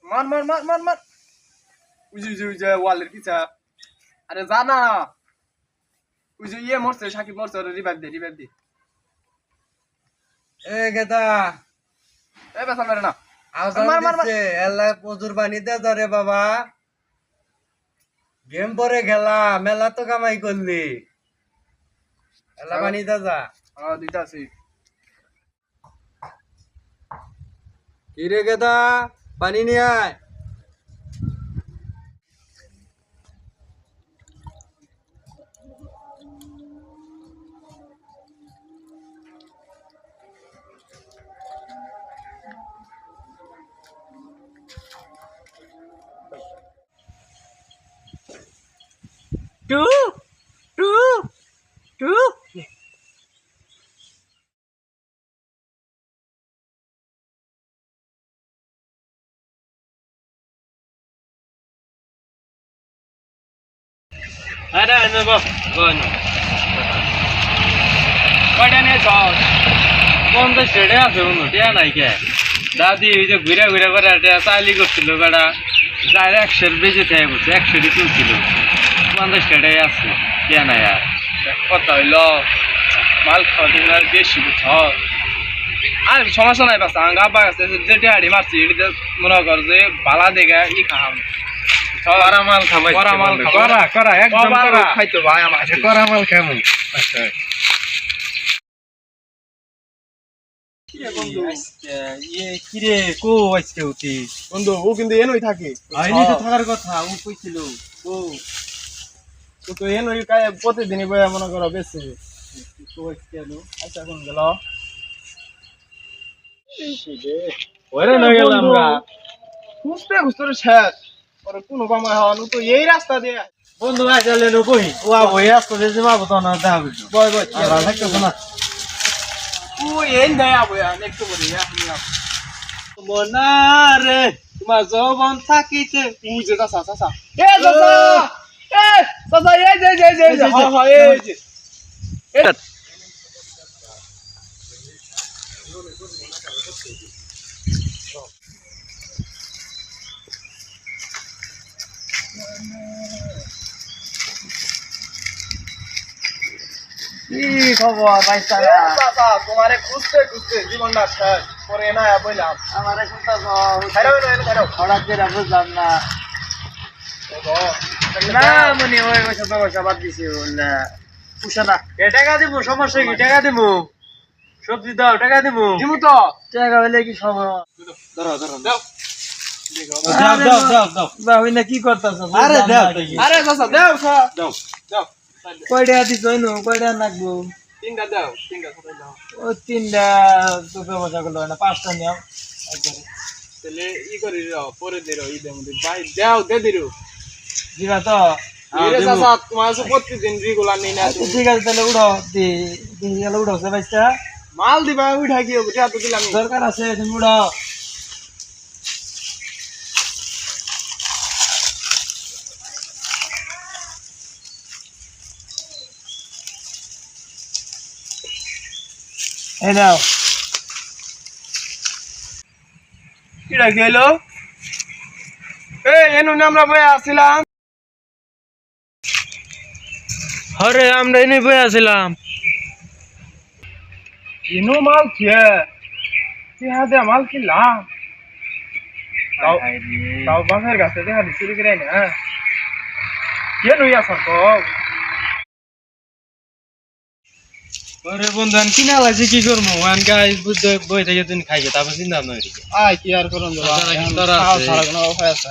মার মার মার মার মার উজি ওয়ালের পিছা আরে জানা উজি ইয়ে মরছে সাকিব মরছে রিভাইভ দে এ গেদা এ বেসা মেরে না আজান দিছে এলা প্রচুর পানি দে ধরে বাবা গেম পরে খেলা মেলা তো কামাই করলি এলা পানি দে যা দিতাছি কি রে গেদা পানি নিয়ে আয় টু টু টু আরে নেব কোন কয়টা নিয়েছ 50 টাকা আছে বন্ধু টিয়া নাই কে দাদি ওই যে ঘুরা ঘুরা করে চাইলি করছিল বেড়া যার 100 বেজে থেকে বলছে 100 টি তুলছিল 50 টাকাই আছে টিয়া নাই আর কথা হইল মাল খাওয়া দিন আর বেশি বুঝছ আর সমস্যা নাই বাস আঙ্গা বা আছে যে টিয়াড়ি মারছি এটা মনে কর যে বালা দেখে ই খাম করা মাল খামাই করা একদম করা খাইতো ভাই আমার করা মাল কেমন আচ্ছা ইয়ে কিরে কো আজকে উঠি বন্ধু ও কিন্তু এনই থাকে আইনি তো থাকার কথা ও কইছিল ও তো এনই কায় প্রতিদিনই বয়া মনে করো বেশি তো আজকে আলো আচ্ছা এখন গেল ওরে না গেলাম আমরা খুঁজতে শেষ পরে কোনো কামাই হওয়া তো এই রাস্তা দিয়ে বন্ধু আসলে নো কই ও বই আসতে যে মাবো তো না দেখাবি বয় বয় আর থাকতো না ও এই দেয়া বয়া নেক্সট বলি মনারে তোমার যৌবন থাকিতে উজে চাচা এ চাচা এই যে হ্যাঁ এই যে কি খবর ভাই সারা চাচা তোমারে খুঁজতে জীবনটা শেষ পরে না বললাম আমারে কথা খাইরাও না হঠাৎ করে বুঝলাম না না মনে ওই পয়সা বাদ দিছি না পুষা না টাকা দিব সমস্যা কি টাকা দিব সবজি দাও টাকা দিব দিমু তো টাকা হইলে কি সময় দাও দাও বাবা না কি করতেছ আরে চাচা দাও কয় টাকা দিছ হইনো কয় টাকা লাগবো তিনটা দাও দাও ও তিনটা তো ব্যবসা করলো না 5টা নিও তাহলে ই করি পরে দিরো ঈদের মধ্যে ভাই দাও দে দিরো দিবা তো এরে চাচা তোমার সব প্রতিদিন রেগুলার নেই না ঠিক আছে তাহলে উড়ো দি গেল উড়ো সে বাইসটা মাল দিবা উঠা কি হবে তো দিলাম দরকার আছে তুমি উড়ো এই নাও কিরা গেল এনু আমরা বয়ে আসছিলাম আরে আমরা এনে বই আছিলাম এনু মাল খেয়ে হাতে মাল কিনলাম তাও বাপের কাছে দেখা চুরি করে না কে নই আসার তো আরে বন্ধু আন কিনা লাগছে কি করবো আন গাই বই থেকে তুমি খাইছে তারপর চিন্তা নয় আয় কি আর করুন তারা আছে। সারা কোনো উপায় আছে